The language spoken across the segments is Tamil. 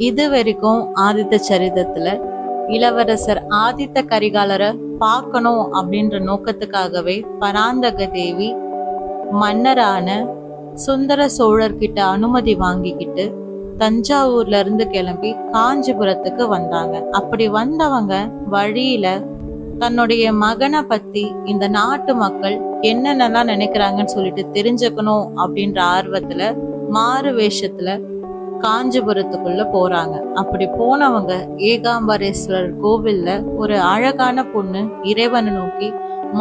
இது வரைக்கும் ஆதித்த சரிதத்துல இளவரசர் ஆதித்த கரிகாலரை பார்க்கணும் அப்படின்ற நோக்கத்துக்காகவே பராந்தக தேவி மன்னரான சுந்தர சோழர்கிட்ட அனுமதி வாங்கிக்கிட்டு தஞ்சாவூர்ல இருந்து கிளம்பி காஞ்சிபுரத்துக்கு வந்தாங்க. அப்படி வந்தவங்க வழியில தன்னுடைய மகனை பத்தி இந்த நாட்டு மக்கள் என்னென்னலாம் நினைக்கிறாங்கன்னு சொல்லிட்டு தெரிஞ்சுக்கணும் அப்படின்ற ஆர்வத்துல மாறு வேஷத்துல காஞ்சிபுரத்துக்குள்ள போறாங்க. அப்படி போனவங்க ஏகாம்பரேஸ்வரர் கோவில்ல ஒரு அழகான பொண்ணு இறைவனை நோக்கி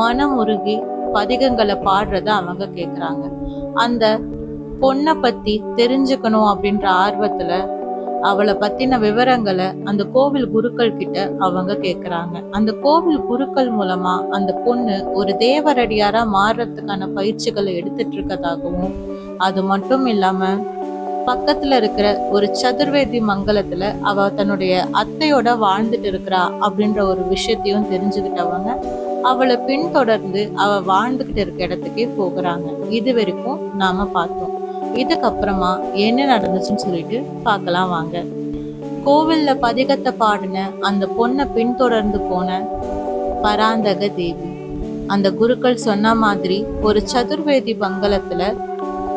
மனம் உருகி பதிகங்களை பாடுறத அவங்க கேக்குறாங்க. அந்த பொண்ணை பத்தி தெரிஞ்சுக்கணும் அப்படின்ற ஆர்வத்துல அவளை பத்தின விவரங்களை அந்த கோவில் குருக்கள் கிட்ட அவங்க கேக்குறாங்க. அந்த கோவில் குருக்கள் மூலமா அந்த பொண்ணு ஒரு தேவரடியாரா மாறுறதுக்கான பயிற்சிகளை எடுத்துட்டு இருக்கதாகவும், அது மட்டும் இல்லாம பக்கத்துல இருக்கிற ஒரு சதுர்வேதி மங்கலத்துல அவ தன்னுடைய அத்தையோட வாழ்ந்துட்டு இருக்கிறா அப்படின்ற ஒரு விஷயத்தையும் தெரிஞ்சுக்கிட்டவங்க அவளை பின்தொடர்ந்து அவ வாழ்ந்துகிட்டு இருக்க இடத்துக்கே போகிறாங்க. இது வரைக்கும் நாம பார்த்தோம். இதுக்கப்புறமா என்ன நடந்துச்சுன்னு சொல்லிட்டு பார்க்கலாம் வாங்க. கோவில்ல பதிகத்தை பாடின அந்த பொண்ணை பின்தொடர்ந்து போன பராந்தக தேவி அந்த குருக்கள் சொன்ன மாதிரி ஒரு சதுர்வேதி மங்கலத்துல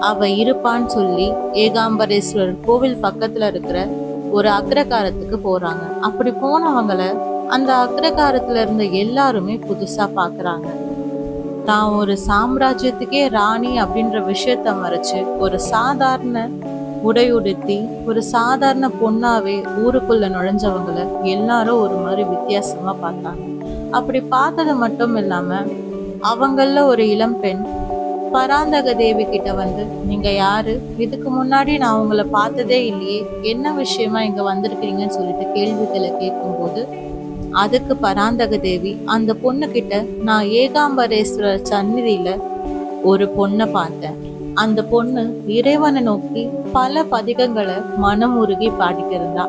அவ இருப்பான்னு சொல்லி ஏகாம்பரேஸ்வரர் கோவில் பக்கத்துல இருக்கிற ஒரு அக்ரகாரத்துக்கு போறாங்க. அப்படி போனவங்கள அந்த அக்ரகாரத்துல இருந்த எல்லாருமே புதுசா பாக்குறாங்க. தான் ஒரு சாம்ராஜ்யத்துக்கே ராணி அப்படின்ற விஷயத்த மறைச்சு ஒரு சாதாரண உடையுடுத்தி ஒரு சாதாரண பொண்ணாவே ஊருக்குள்ள நுழைஞ்சவங்கள எல்லாரும் ஒரு மாதிரி வித்தியாசமா பார்த்தாங்க. அப்படி பார்த்தது மட்டும் இல்லாம அவங்கள ஒரு இளம் பெண் பராந்தக தேவி கிட்ட வந்து, நீங்க யாரு, இதுக்கு முன்னாடி நான் உங்களை பார்த்ததே இல்லையே, என்ன விஷயமா இங்க வந்திருக்கீங்கன்னு சொல்லிட்டு கேள்விகளை கேட்கும்போது அதுக்கு பராந்தக தேவி அந்த பொண்ணு கிட்ட, நான் ஏகாம்பரேஸ்வரர் சந்நிதியில ஒரு பொண்ணை பார்த்தேன். அந்த பொண்ணு இறைவனை நோக்கி பல பதிகங்களை மனம் உருகி பாடிட்டு இருந்தா.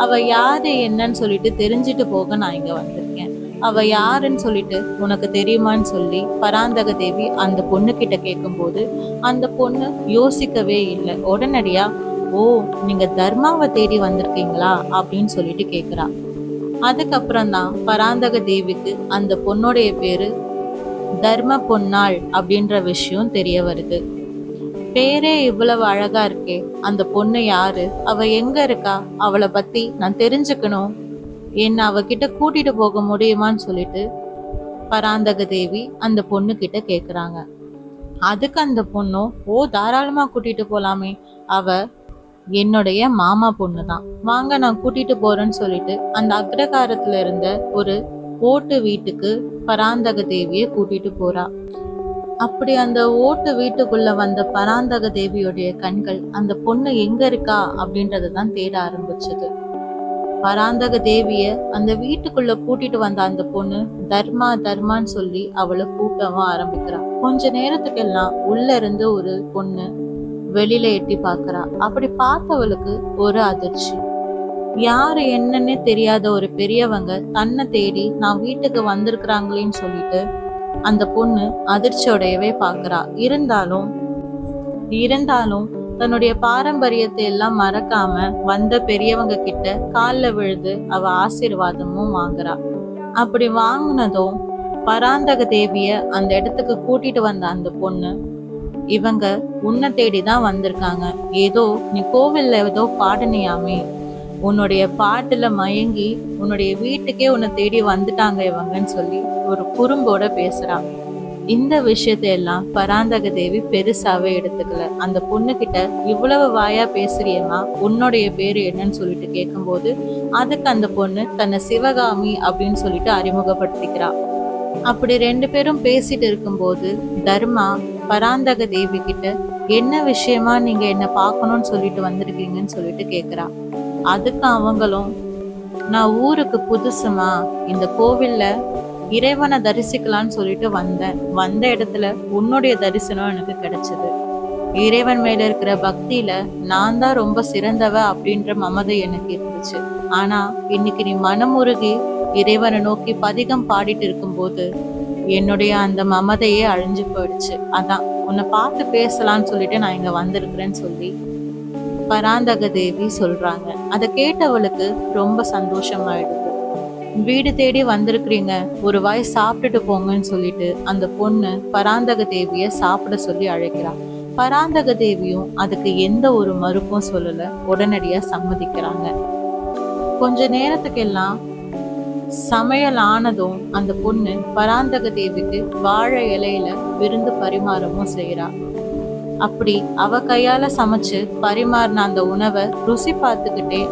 அவ யாரு என்னன்னு சொல்லிட்டு தெரிஞ்சுட்டு போக நான் இங்க வந்திருக்கேன். அவ யாருன்னு சொல்லிட்டு உனக்கு தெரியுமான்னு சொல்லி பராந்தக தேவி அந்த பொண்ணு கிட்ட கேட்கும்போது அந்த பொண்ணு யோசிக்கவே இல்லை. உடனடியா, ஓ, நீங்க தர்மாவை தேடி வந்திருக்கீங்களா அப்படின்னு சொல்லிட்டு கேக்குறா. அதுக்கப்புறம் தான் பராந்தக தேவிக்கு அந்த பொண்ணுடைய பேரு தர்ம பொன்னாள் அப்படின்ற விஷயம் தெரிய வருது. பேரே இவ்வளவு அழகா இருக்கே, அந்த பொண்ணு யாரு, அவ எங்க இருக்கா, அவளை பத்தி நான் தெரிஞ்சுக்கணும், என்ன அவகிட்ட கூட்டிட்டு போக முடியுமான்னு சொல்லிட்டு பராந்தக தேவி அந்த பொண்ணு கிட்ட கேக்குறாங்க. அதுக்கு அந்த பொண்ணும், ஓ, தாராளமா கூட்டிட்டு போலாமே, அவ என்னுடைய மாமா பொண்ணு தான், வாங்க நான் கூட்டிட்டு போறேன்னு சொல்லிட்டு அந்த அக்ரகாரத்துல இருந்த ஒரு ஓட்டு வீட்டுக்கு பராந்தக தேவியை கூட்டிட்டு போறா. அப்படி அந்த ஓட்டு வீட்டுக்குள்ள வந்த பராந்தக தேவியுடைய கண்கள் அந்த பொண்ணு எங்க இருக்கா அப்படின்றதான் தேட ஆரம்பிச்சது. பராந்தக தேவிய அந்த வீட்டுக்குள்ள கூட்டிட்டு வந்த அந்த பொண்ணு தர்மா தர்மான்னு சொல்லி அவளை கூட்டவும் ஆரம்பிக்கிறா. கொஞ்ச நேரத்துக்கெல்லாம் உள்ள இருந்து ஒரு பொண்ணு வெளியில எட்டி பாக்குறா. அப்படி பார்த்தவளுக்கு ஒரு அதிர்ச்சி. யாரு என்னன்னே தெரியாத ஒரு பெரியவங்க தன்னை தேடி நான் வீட்டுக்கு வந்திருக்கிறாங்களேன்னு சொல்லிட்டு அந்த பொண்ணு அதிர்ச்சியோடையவே பாக்குறா. இருந்தாலும் தன்னுடைய பாரம்பரியத்தை எல்லாம் மறக்காம வந்த பெரியவங்க கிட்ட கால்ல விழுது அவ ஆசீர்வாதமும் வாங்குறா. அப்படி வாங்கினதும் பராந்தக தேவிய அந்த இடத்துக்கு கூட்டிட்டு வந்த அந்த பொண்ணு, இவங்க உன்னை தேடிதான் வந்திருக்காங்க, ஏதோ நீ கோவில்ல ஏதோ பாடுனியாமே, உன்னுடைய பாட்டுல மயங்கி உன்னுடைய வீட்டுக்கே உன்னை தேடி வந்துட்டாங்க இவங்கன்னு சொல்லி ஒரு குறும்போட பேசுறா. இந்த விஷயத்தையெல்லாம் பராந்தக தேவி பெருசாவே எடுத்துக்கல. அந்த பொண்ணு கிட்ட, இவ்வளவு வாயா பேசுறியம்மா, உன்னுடைய பேரு என்னன்னு சொல்லிட்டு கேட்கும்போது அதுக்கு அந்த பொண்ணு தன்னை சிவகாமி அப்படின்னு சொல்லிட்டு அறிமுகப்படுத்திக்கிறா. அப்படி ரெண்டு பேரும் பேசிட்டு இருக்கும்போது தர்மா பராந்தக தேவி கிட்ட, என்ன விஷயமா நீங்க என்ன பார்க்கணும்னு சொல்லிட்டு வந்திருக்கீங்கன்னு சொல்லிட்டு கேக்குறா. அதுக்கு அவங்களும், நான் ஊருக்கு புதுசுமா, இந்த கோவில்ல இறைவனை தரிசிக்கலான்னு சொல்லிட்டு வந்த இடத்துல உன்னுடைய தரிசனம் எனக்கு கிடைச்சது. இறைவன் மேல இருக்கிற பக்தியில நான் தான் ரொம்ப சிறந்தவ அப்படின்ற மமதை எனக்கு இருந்துச்சு. ஆனா இன்னைக்கு நீ மனமுருகி இறைவனை நோக்கி பதிகம் பாடிட்டு இருக்கும்போது என்னுடைய அந்த மமதையே அழிஞ்சு போயிடுச்சு. அதான் உன்னை பார்த்து பேசலான்னு சொல்லிட்டு நான் இங்க வந்திருக்கிறேன்னு சொல்லி பராந்தக தேவி சொல்றாங்க. அதை கேட்டவளுக்கு ரொம்ப சந்தோஷமாயிடுது. வீடு தேடி வந்திருக்கிறீங்க, ஒரு வாய் சாப்பிட்டுட்டு போங்கன்னு சொல்லிட்டு அந்த பொண்ணு பராந்தக தேவிய சாப்பிட சொல்லி அழைக்கிறான். பராந்தக தேவியும் அதுக்கு எந்த ஒரு மறுப்பும் சொல்லல, உடனடியா சம்மதிக்கிறாங்க. கொஞ்ச நேரத்துக்கெல்லாம் சமையல் ஆனதும் அந்த பொண்ணு பராந்தக தேவிக்கு வாழை இலையில விருந்து பரிமாறவும் செய்யறா. அப்படி அவ கையால சமைச்சு பரிமாறின அந்த உணவை ருசி பார்த்துக்கிட்டே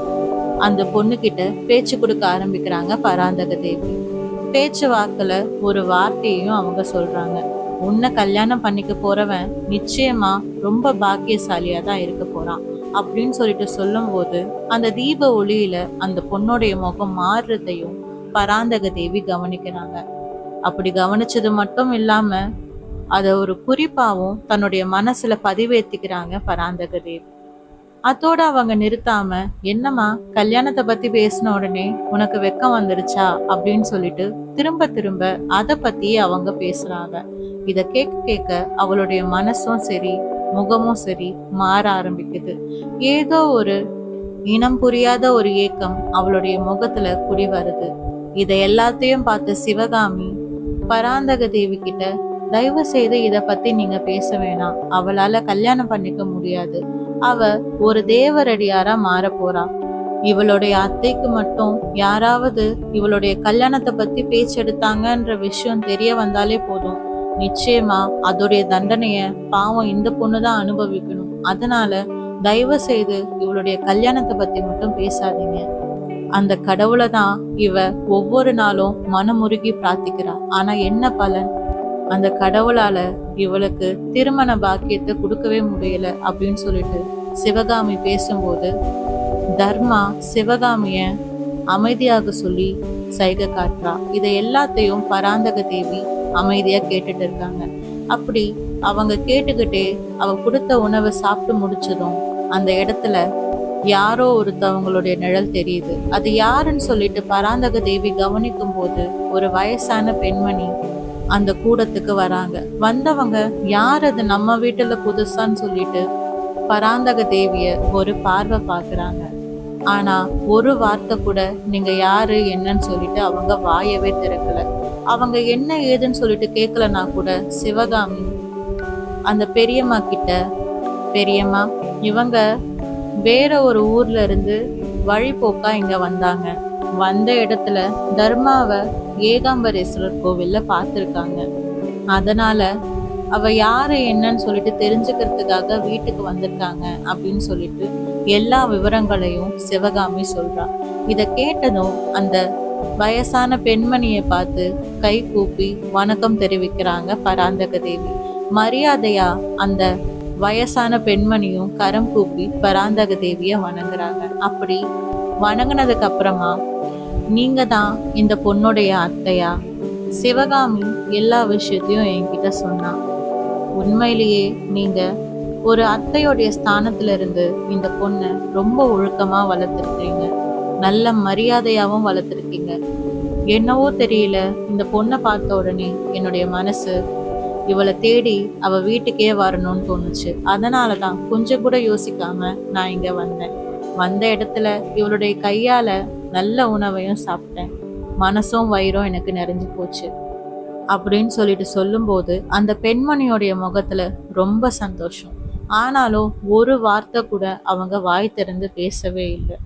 அந்த பொண்ணு கிட்ட பேச்சு கொடுக்க ஆரம்பிக்கிறாங்க பராந்தக தேவி. பேச்சு வாக்குல ஒரு வார்த்தையையும் அவங்க சொல்றாங்க. உன்னை கல்யாணம் பண்ணிக்க போறவன் நிச்சயமா ரொம்ப பாக்கியசாலியா தான் இருக்க போறான் அப்படின்னு சொல்லிட்டு சொல்லும் போது அந்த தீப ஒளியில அந்த பொண்ணுடைய முகம் மாறுறதையும் பராந்தக தேவி கவனிக்கிறாங்க. அப்படி கவனிச்சது மட்டும் இல்லாம அத ஒரு குறிப்பாவும் தன்னுடைய மனசுல பதிவேத்திக்கிறாங்க பராந்தக தேவி. அதோட அவங்க நிறுத்தாம, என்னம்மா கல்யாணத்தை பத்தி பேசின உடனே உனக்கு வெக்கம் வந்துருச்சா அப்படின்னு சொல்லிட்டு திரும்ப திரும்ப அதை பத்தியே அவங்க பேசுறாங்க. இத கேட்க கேட்க அவளுடைய மனசும் சரி முகமும் சரி மாற ஆரம்பிக்குது. ஏதோ ஒரு இனம் புரியாத ஒரு ஏக்கம் அவளுடைய முகத்துல குடி வருது. இதை எல்லாத்தையும் பார்த்த சிவகாமி பராந்தக தேவி கிட்ட, தயவு செய்து இத பத்தி நீங்க பேச வேணாம், அவளால கல்யாணம் பண்ணிக்க முடியாது, அவ ஒரு தேவரடியாரா மாற போறா, இவளுடைய அத்தைக்கு மட்டும் யாராவது இவளுடைய கல்யாணத்தை பத்தி பேச்செடுத்தாங்கன்ற விஷயம் தெரிய வந்தாலே போதும், நிச்சயமா அதோடைய தண்டனைய பாவம் இந்த பொண்ணுதான் அனுபவிக்கணும். அதனால தயவு செய்து இவளுடைய கல்யாணத்தை பத்தி மட்டும் பேசாதீங்க. அந்த கடவுளை தான் இவ ஒவ்வொரு நாளும் மனமுருகி பிரார்த்திக்கிறா. ஆனா என்ன பலன்? அந்த கடவுளால இவளுக்கு திருமண பாக்கியத்தை கொடுக்கவே முடியல அப்படின்னு சொல்லிட்டு சிவகாமி பேசும்போது தர்மா சிவகாமிய அமைதியாக சொல்லி சைகை காட்டுறா. இதை எல்லாத்தையும் பராந்தக தேவி அமைதியா கேட்டுட்டு இருக்காங்க. அப்படி அவங்க கேட்டுக்கிட்டே அவ கொடுத்த உணவை சாப்பிட்டு முடிச்சதும் அந்த இடத்துல யாரோ ஒருத்தவங்களுடைய நிழல் தெரியுது. அது யாருன்னு சொல்லிட்டு பராந்தக தேவி கவனிக்கும் போது ஒரு வயசான பெண்மணி அந்த கூடத்துக்கு வராங்க. வந்தவங்க யார், அது நம்ம வீட்டுல புதுசான்னு சொல்லிட்டு பராந்தக தேவிய ஒரு பார்வை பாக்குறாங்க. ஆனா ஒரு வார்த்தை கூட நீங்க யாரு என்னன்னு சொல்லிட்டு அவங்க வாயவே திறக்கல. அவங்க என்ன ஏதுன்னு சொல்லிட்டு கேட்கலன்னா கூட சிவகாமி அந்த பெரியம்மா கிட்ட, பெரியம்மா இவங்க வேற ஒரு ஊர்ல இருந்து வழிபோக்கா இங்க வந்தாங்க, வந்த இடத்துல தர்மாவை ஏகாம்பரேஸ்வரர் கோவில்ல பார்த்திருக்காங்க, அதனால அவ யாரு என்னன்னு சொல்லிட்டு தெரிஞ்சுக்கிறதுக்காக வீட்டுக்கு வந்திருக்காங்க அப்படின்னு சொல்லிட்டு எல்லா விவரங்களையும் சிவகாமி சொல்றா. இத கேட்டதும் அந்த வயசான பெண்மணியை பார்த்து கை கூப்பி வணக்கம் தெரிவிக்கிறாங்க பராந்தக தேவி. மரியாதையா அந்த வயசான பெண்மணியும் கரம் கூப்பி பராந்தக தேவிய வணங்குறாங்க. அப்படி வணங்கினதுக்கு அப்புறமா, நீங்க தான் இந்த பொண்ணுடைய அத்தையா? சிவகாமி எல்லா விஷயத்தையும் என்கிட்ட சொன்னா. உண்மையிலேயே நீங்க ஒரு அத்தையோடைய ஸ்தானத்துல இருந்து இந்த பொண்ணை ரொம்ப ஒழுக்கமா வளர்த்துருக்கீங்க, நல்ல மரியாதையாவும் வளர்த்துருக்கீங்க. என்னவோ தெரியல, இந்த பொண்ணை பார்த்த உடனே என்னுடைய மனசு இவளை தேடி அவ வீட்டுக்கே வரணும்னு தோணுச்சு. அதனாலதான் கொஞ்சம் கூட யோசிக்காம நான் இங்க வந்தேன். வந்த இடத்துல இவளுடைய கையால நல்ல உணவையும் சாப்பிட்டேன், மனசும் வயிறும் எனக்கு நிறைஞ்சு போச்சு அப்படின்னு சொல்லிட்டு சொல்லும்போது அந்த பெண்மணியோடைய முகத்துல ரொம்ப சந்தோஷம். ஆனாலும் ஒரு வார்த்தை கூட அவங்க வாய் திறந்து பேசவே இல்லை.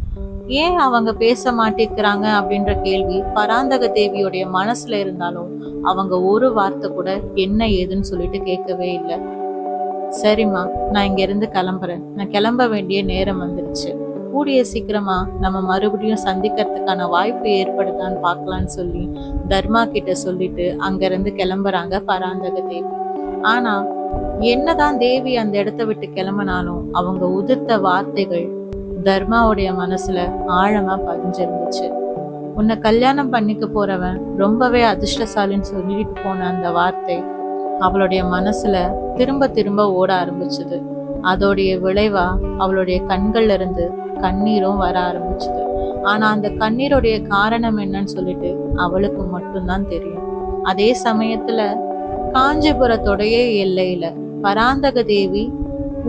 ஏன் அவங்க பேச மாட்டேங்கிறாங்க அப்படின்ற கேள்வி பராந்தக தேவியோடைய மனசுல இருந்தாலும் அவங்க ஒரு வார்த்தை கூட என்ன ஏதுன்னு சொல்லிட்டு கேட்கவே இல்லை. சரிம்மா, நான் இங்க இருந்து கிளம்புறேன், நான் கிளம்ப வேண்டிய நேரம் வந்துருச்சு, கூடிய சீக்கிரமா நம்ம மறுபடியும் சந்திக்கிறதுக்கான வாய்ப்பு ஏற்படுதான்னு பார்க்கலான்னு சொல்லி தர்மா கிட்ட சொல்லிட்டு அங்கிருந்து கிளம்புறாங்க பராந்தக தேவி. ஆனா என்னதான் தேவி அந்த இடத்த விட்டு கிளம்பினாலும் அவங்க உதிர்த்த வார்த்தைகள் தர்மாவுடைய மனசுல ஆழமா பதிஞ்சிருந்துச்சு. உன்னை கல்யாணம் பண்ணிக்க போறவன் ரொம்பவே அதிர்ஷ்டசாலின்னு சொல்லிட்டு போன அந்த வார்த்தை அவளுடைய மனசுல திரும்ப திரும்ப ஓட ஆரம்பிச்சுது. அதோடைய விளைவா அவளுடைய கண்கள்ல இருந்து கண்ணீரும் வர ஆரம்பிச்சுது. ஆனா அந்த கண்ணீருடைய காரணம் என்னன்னு சொல்லிட்டு அவளுக்கு மட்டும்தான் தெரியும். அதே சமயத்துல காஞ்சிபுரத்தோடைய எல்லையில பராந்தக தேவி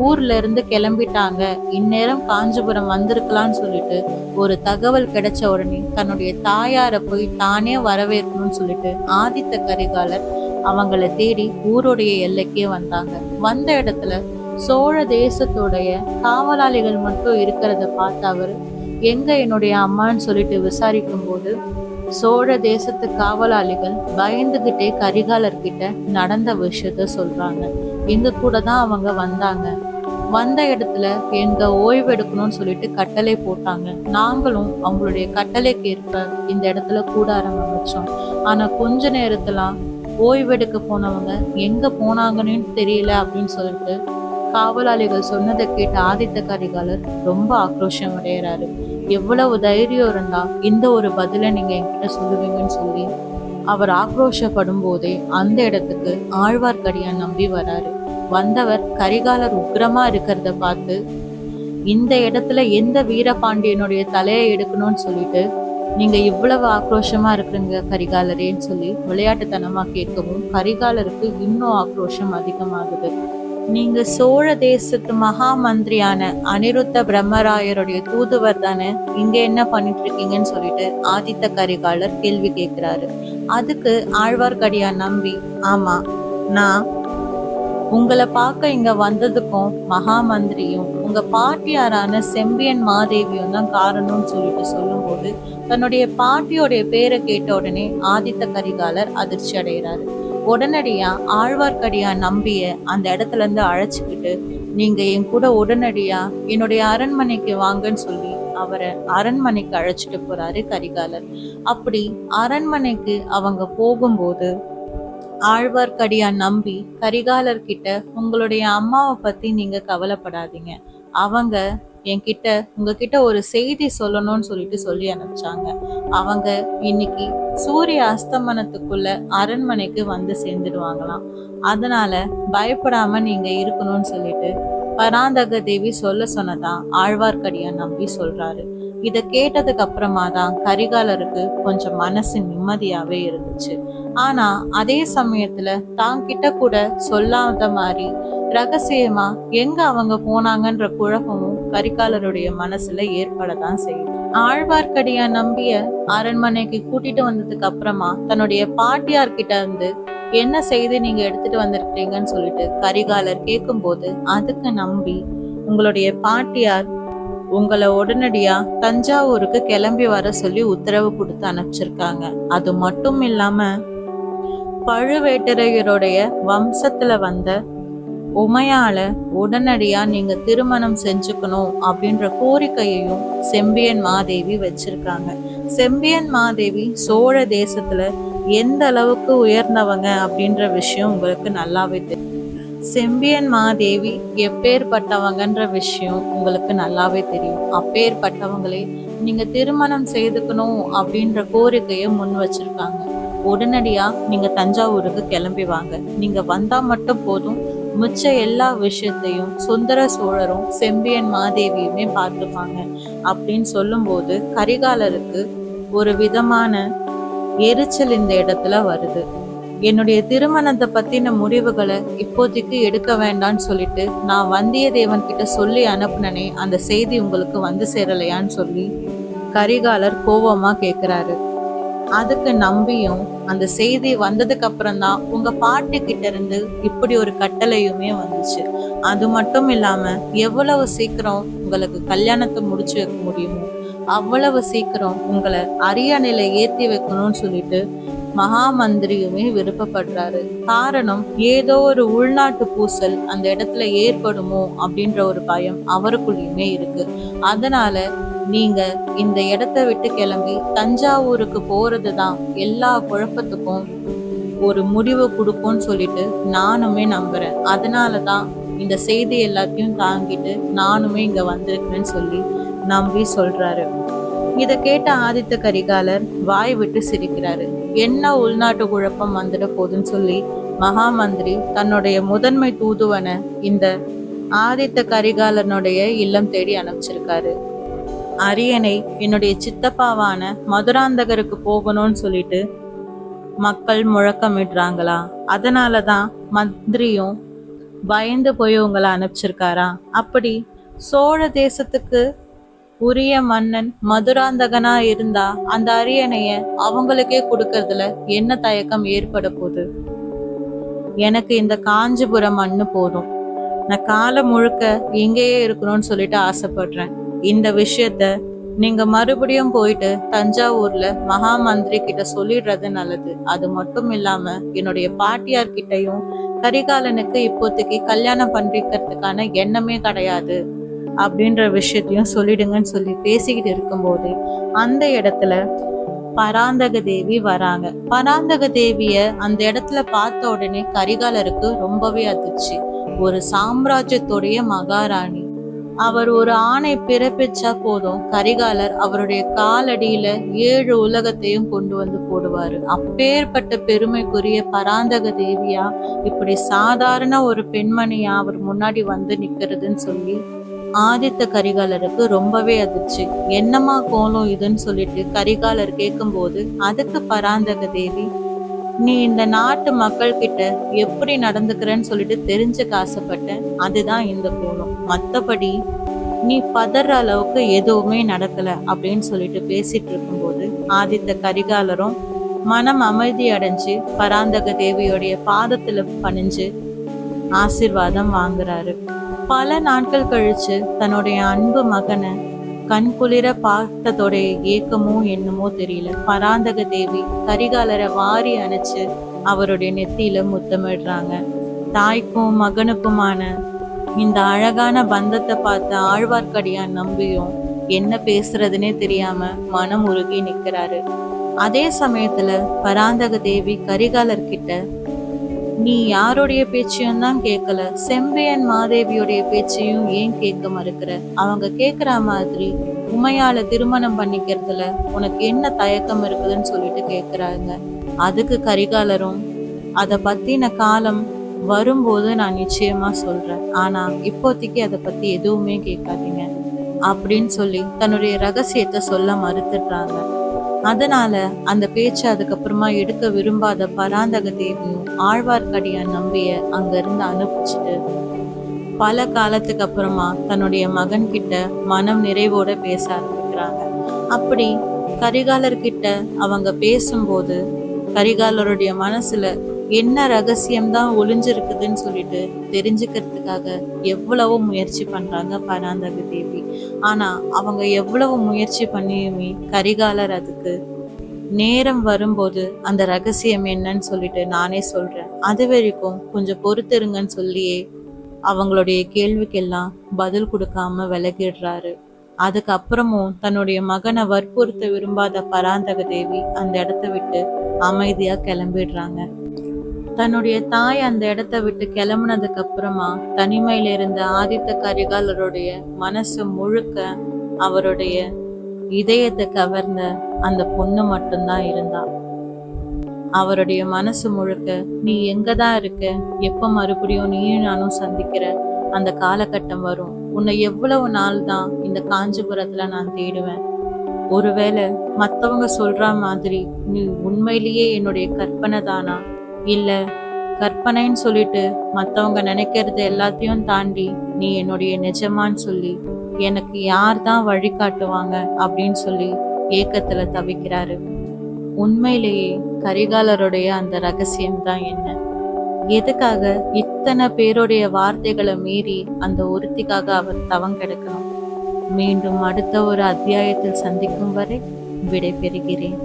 ஊர்ல இருந்து கிளம்பிட்டாங்க, இந்நேரம் காஞ்சிபுரம் வந்திருக்கலாம்னு சொல்லிட்டு ஒரு தகவல் கிடைச்ச உடனே தன்னுடைய தாயார போய் தானே வரவேற்கணும்னு சொல்லிட்டு ஆதித்த கரிகாலர் அவங்கள தேடி ஊருடைய எல்லைக்கே வந்தாங்க. வந்த இடத்துல சோழ தேசத்துடைய காவலாளிகள் மட்டும் இருக்கிறத பார்த்து அவர் எங்க என்னுடைய அம்மான்னு சொல்லிட்டு விசாரிக்கும் போது சோழ தேசத்து காவலாளிகள் பயந்துகிட்டே கரிகாலர்கிட்ட நடந்த விஷயத்த சொல்றாங்க. எங்க கூட தான் அவங்க வந்தாங்க, வந்த இடத்துல எங்க ஓய்வு எடுக்கணும்னு சொல்லிட்டு கட்டளை போட்டாங்க. நாங்களும் அவங்களுடைய கட்டளைக்கு ஏற்ப இந்த இடத்துல கூடாரம் அமைச்சோம். ஆனா கொஞ்ச நேரத்துல ஓய்வெடுக்க போனவங்க எங்க போனாங்கன்னு தெரியல அப்படின்னு சொல்லிட்டு காவலாளிகள் சொன்னதை கேட்ட ஆதித்த கரிகாலர் ரொம்ப ஆக்ரோஷம் அடைகிறாரு. எவ்வளவு தைரியம் இருந்தா இந்த ஒரு பதில நீங்க என்கிட்ட சொல்லுவீங்கன்னு சொல்லி அவர் ஆக்ரோஷப்படும் போதே அந்த இடத்துக்கு ஆழ்வார்க்கடியான் நம்பி வராரு. வந்தவர் கரிகாலர் உக்கிரமா இருக்கிறத பார்த்து இந்த இடத்துல எந்த வீரபாண்டியனுடைய தலையை எடுக்கணும்னு சொல்லிட்டு நீங்க இவ்வளவு ஆக்ரோஷமா இருக்கிறீங்க கரிகாலரேன்னு சொல்லி விளையாட்டுத்தனமா கேட்கவும் கரிகாலருக்கு இன்னும் ஆக்ரோஷம் அதிகமாகுது. நீங்க சோழ தேசத்து மகா மந்திரியான அனிருத்த பிரம்மராயருடைய தூதுவர் தானே, இங்க என்ன பண்ணிட்டு இருக்கீங்கன்னு சொல்லிட்டு ஆதித்த கரிகாலர் கேள்வி கேட்கிறாரு. அதுக்கு ஆழ்வார்க்கடியான் நம்பி, ஆமா, நான் உங்களை பார்க்க இங்க வந்ததுக்கும் மகா மந்திரியும் உங்க பாட்டியாரான செம்பியன் மாதேவியும் தான் காரணம்னு சொல்லிட்டு சொல்லும் போது தன்னுடைய பாட்டியோடைய பேரை கேட்ட உடனே ஆதித்த கரிகாலர் அதிர்ச்சி அடைகிறாரு. உடனடியா ஆழ்வார்க்கடியான் நம்பிய அந்த இடத்துல இருந்து அழைச்சிக்கிட்டு நீங்க என் கூட உடனடியா என்னுடைய அரண்மனைக்கு வாங்கன்னு சொல்லி அவரை அரண்மனைக்கு அழைச்சிட்டு போறாரு கரிகாலர். அப்படி அரண்மனைக்கு அவங்க போகும்போது ஆழ்வார்க்கடியான் நம்பி கரிகாலர்கிட்ட உங்களுடைய அம்மாவை பத்தி நீங்க கவலைப்படாதீங்க, அவங்க என்கிட்ட உங்ககிட்ட ஒரு செய்தி சொல்லணும்னு சொல்லிட்டு சொல்லி அனுப்பிச்சாங்க. அவங்க இன்னைக்கு சூரிய அஸ்தமனத்துக்குள்ள அரண்மனைக்கு வந்து சேர்ந்துடுவாங்களாம். அதனால பயப்படாம நீங்க இருக்கணும்னு சொல்லிட்டு பராந்தக தேவி சொல்ல சொன்னதா ஆழ்வார்க்கடியான் நம்பி சொல்றாரு. இத கேட்டதுக்கு அப்புறமா தான் கரிகாலருக்கு கொஞ்சம் மனசு நிம்மதியாவே இருந்துச்சு. ஆனா அதே சமயத்துல தான் கிட்ட கூட சொல்லாத மாதிரி ரகசியமா எங்க அவங்க போனாங்கன்ற குழப்பமும் கரிகாலருடைய மனசுல ஏற்படதான் செய்யுது. ஆழ்வார்க்கடியான் நம்பிய அரண்மனைக்கு கூட்டிட்டு வந்ததுக்கு அப்புறமா தன்னுடைய பாட்டியார் கிட்ட இருந்து என்ன செய்து நீங்க எடுத்துட்டு வந்திருக்கீங்கன்னு சொல்லிட்டு கரிகாலர் கேட்கும் போது அதுக்கு நம்பி உங்களுடைய பாட்டியார் உங்களை உடனடியா தஞ்சாவூருக்கு கிளம்பி வர சொல்லி உத்தரவு கொடுத்து அனுப்பிச்சிருக்காங்க. அது மட்டும் இல்லாம பழுவேட்டரையருடைய வம்சத்துல வந்த உமையால உடனடியா நீங்க திருமணம் செஞ்சுக்கணும் அப்படின்ற கோரிக்கையையும் செம்பியன் மாதேவி வச்சிருக்காங்க. செம்பியன் மாதேவி சோழ தேசத்துல எந்த அளவுக்கு உயர்ந்தவங்க அப்படின்ற விஷயம் உங்களுக்கு நல்லாவே தெரியும். செம்பியன் மாதேவி எப்பேற்பட்டவங்கன்ற விஷயம் உங்களுக்கு நல்லாவே தெரியும். அப்பேற்பட்டவங்களே நீங்க திருமணம் செய்துக்கணும் அப்படின்ற கோரிக்கையை முன் வச்சிருக்காங்க. உடனடியா நீங்க தஞ்சாவூருக்கு கிளம்பி வாங்க, நீங்க வந்தா மட்டும் போதும், மிச்ச எல்லா விஷயத்தையும் சுந்தர சோழரும் செம்பியன் மாதேவியுமே பார்த்துப்பாங்க அப்படின்னு சொல்லும் போது கரிகாலருக்கு ஒரு விதமான எரிச்சல் இந்த இடத்துல வருது. என்னுடைய திருமணத்தை பத்தின முடிவுகளை இப்போதைக்கு எடுக்க வேண்டாம்னு சொல்லிட்டு நான் வந்தியத்தேவன் கிட்ட சொல்லி அனுப்புனனே, அந்த செய்தி உங்களுக்கு வந்து சேரலையான்னு சொல்லி கரிகாலர் கோபமா கேக்குறாரு. அதுக்கு நம்பியும் அந்த செய்தி வந்ததுக்கு அப்புறம் தான் உங்க பாட்டி கிட்ட இருந்து இப்படி ஒரு கட்டளையுமே வந்துச்சு. அது மட்டும் இல்லாம எவ்வளவு சீக்கிரம் உங்களுக்கு கல்யாணத்தை முடிச்சு வைக்க முடியுமோ அவ்வளவு சீக்கிரம் உங்களை அரியணையில ஏத்தி வைக்கணும்னு சொல்லிட்டு மகா மந்திரியுமே விருப்பப்படுறாரு. காரணம் ஏதோ ஒரு உள்நாட்டு பூசல் அந்த இடத்துல ஏற்படுமோ அப்படின்ற ஒரு பயம் அவருக்குள்ளயுமே இருக்கு. அதனால நீங்க இந்த இடத்த விட்டு கிளம்பி தஞ்சாவூருக்கு போறதுதான் எல்லா குழப்பத்துக்கும் ஒரு முடிவு கொடுக்கும்னு சொல்லிட்டு நானுமே நம்புறேன். அதனாலதான் இந்த செய்தி எல்லாத்தையும் தாங்கிட்டு நானுமே இங்க வந்திருக்கிறேன்னு சொல்லி நம்பி சொல்றாரு. இத கேட்ட ஆதித்த கரிகாலர் வாய் விட்டு சிரிக்கிறாரு. என்ன உள்நாட்டு குழப்பம் வந்துட போதுன்னு சொல்லி மகா மந்திரி தன்னுடைய முதன்மை தூதுவனை இந்த ஆதித்த கரிகாலனுடைய இல்லம் தேடி அனுப்பிச்சிருக்காரு. அரியணை என்னுடைய சித்தப்பாவான மதுராந்தகருக்கு போகணும்னு சொல்லிட்டு மக்கள் முழக்கமிடுறாங்களா, அதனாலதான் மந்திரியும் பயந்து போய் உங்களை அனுப்பிச்சிருக்காரா? அப்படி சோழ தேசத்துக்கு உரிய மன்னன் மதுராந்தகனா இருந்தா அந்த அரியணைய அவங்களுக்கே கொடுக்கறதுல என்ன தயக்கம் ஏற்பட போகுது? எனக்கு இந்த காஞ்சிபுரம் மண்ணு போதும். நான் காலம் முழுக்க இங்கேயே இருக்கணும்னு சொல்லிட்டு ஆசைப்படுறேன். இந்த விஷயத்த நீங்க மறுபடியும் போயிட்டு தஞ்சாவூர்ல மகா மந்திரி கிட்ட சொல்லிடுறது நல்லது. அது மட்டும் இல்லாம என்னுடைய பாட்டியார் கிட்டையும் கரிகாலனுக்கு இப்போதைக்கு கல்யாணம் பண்ணிக்கிறதுக்கான எண்ணமே கிடையாது அப்படின்ற விஷயத்தையும் சொல்லிடுங்கன்னு சொல்லி பேசிக்கிட்டு இருக்கும்போது அந்த இடத்துல பராந்தக தேவி வராங்க. பராந்தக தேவிய அந்த இடத்துல பார்த்த உடனே கரிகாலருக்கு ரொம்பவே அதிர்ச்சி. ஒரு சாம்ராஜ்யத்துடைய மகாராணி. அவர் ஒரு ஆணை பிறப்பிச்சா போதும், கரிகாலர் அவருடைய காலடியில 7 உலகத்தையும் கொண்டு வந்து போடுவாரு. அப்பேற்பட்ட பெருமைக்குரிய பராந்தக தேவியா இப்படி சாதாரண ஒரு பெண்மணியா அவர் முன்னாடி வந்து நிக்கிறதுன்னு சொல்லி ஆதித்த கரிகாலருக்கு ரொம்பவே அதிர்ச்சி. என்னமா கோலம் இதுன்னு சொல்லிட்டு கரிகாலர் கேட்கும்போது அதுக்கு பராந்தக தேவி, நீ இந்த நாட்டு மக்கள் கிட்ட எப்படி நடந்துக்கிறன்னு சொல்லிட்டு தெரிஞ்சுக்க ஆசைப்பட்டேன், அதுதான் இந்த கோலம். மத்தபடி நீ பதற அளவுக்கு எதுவுமே நடக்கல அப்படின்னு சொல்லிட்டு பேசிட்டு இருக்கும்போது ஆதித்த கரிகாலரும் மனம் அமைதி அடைஞ்சு பராந்தக தேவியோடைய பாதத்துல பணிஞ்சு ஆசிர்வாதம் வாங்குறாரு. பல நாட்கள் கழிச்சு தன்னுடைய அன்பு மகனை கண்குளிர பார்த்ததோடைய ஏக்கமோ என்னமோ தெரியல, பராந்தக தேவி கரிகாலரை வாரி அணைச்சு அவருடைய நெத்தியில முத்தமிடுறாங்க. தாய்க்கும் மகனுக்குமான இந்த அழகான பந்தத்தை பார்த்த ஆழ்வார்க்கடியான் நம்பியும் என்ன பேசுறதுன்னே தெரியாம மனம் உருகி நிக்கிறாரு. அதே சமயத்துல பராந்தக தேவி கரிகாலர் கிட்ட, நீ யாருடைய பேச்சையும் தான் கேட்கல, செம்பியன் மாதேவியுடைய பேச்சையும் ஏன் கேட்க மறுக்கிற? அவங்க கேக்குற மாதிரி உமையால திருமணம் பண்ணிக்கிறதுல உனக்கு என்ன தயக்கம் இருக்குதுன்னு சொல்லிட்டு கேக்குறாங்க. அதுக்கு கரிகாலரும், அத பத்தின காலம் வரும்போது நான் நிச்சயமா சொல்றேன், ஆனா இப்போதைக்கு அதை பத்தி எதுவுமே கேட்காதீங்க அப்படின்னு சொல்லி தன்னுடைய ரகசியத்தை சொல்ல மறுத்துடுறாங்க. அதனால அந்த பேச்சை அதுக்கப்புறமா எடுக்க விரும்பாத பராந்தக தேவியும் ஆழ்வார்க்கடியான் நம்பிய அங்க இருந்து அனுப்பிச்சுட்டு பல காலத்துக்கு அப்புறமா தன்னுடைய மகன் கிட்ட மனம் நிறைவோட பேச ஆரம்பிக்கிறாங்க. அப்படி கரிகாலர்கிட்ட அவங்க பேசும்போது கரிகாலருடைய மனசுல என்ன ரகசியம்தான் ஒளிஞ்சிருக்குதுன்னு சொல்லிட்டு தெரிஞ்சுக்கிறதுக்காக எவ்வளவோ முயற்சி பண்றாங்க பராந்தக தேவி. ஆனா அவங்க எவ்வளவு முயற்சி பண்ணியுமே கரிகாலர் அதுக்கு நேரம் வரும்போது அந்த ரகசியம் என்னன்னு சொல்லிட்டு நானே சொல்றேன், அது வரைக்கும் கொஞ்சம் பொறுத்திருங்கன்னு சொல்லியே அவங்களுடைய கேள்விக்கெல்லாம் பதில் கொடுக்காம விலகிடுறாரு. அதுக்கப்புறமும் தன்னுடைய மகனை வற்புறுத்த விரும்பாத பராந்தக தேவி அந்த இடத்த விட்டு அமைதியா கிளம்பிடுறாங்க. தன்னுடைய தாய் அந்த இடத்த விட்டு கிளம்புனதுக்கு அப்புறமா தனிமையில இருந்த ஆதித்த கரிகாலருடைய மனசு முழுக்க அவருடைய இதயத்தை கவர்ந்த அந்த பொண்ணு மட்டும்தான் இருந்தா. அவருடைய மனசு முழுக்க, நீ எங்கதான் இருக்க, எப்ப மறுபடியும் நீயும் நானும் சந்திக்கிற அந்த காலகட்டம் வரும், உன்னை எவ்வளவு நாள் தான் இந்த காஞ்சிபுரத்துல நான் தேடுவேன், ஒருவேளை மத்தவங்க சொல்ற மாதிரி நீ உண்மையிலேயே என்னுடைய கற்பனை தானா, இல்ல கற்பனைன்னு சொல்லிட்டு மத்தவங்க நினைக்கிறது எல்லாத்தையும் தாண்டி நீ என்னுடைய நிஜமான்னு சொல்லி எனக்கு யார் தான் வழிகாட்டுவாங்க அப்படின்னு சொல்லி ஏக்கத்துல தவிக்கிறாரு. உண்மையிலேயே கரிகாலருடைய அந்த ரகசியம் தான் என்ன? எதுக்காக இத்தனை பேருடைய வார்த்தைகளை மீறி அந்த ஒருத்திக்காக அவர் தவம் கிடக்கணும்? மீண்டும் அடுத்த ஒரு அத்தியாயத்தில் சந்திக்கும் வரை விடை பெறுகிறேன்.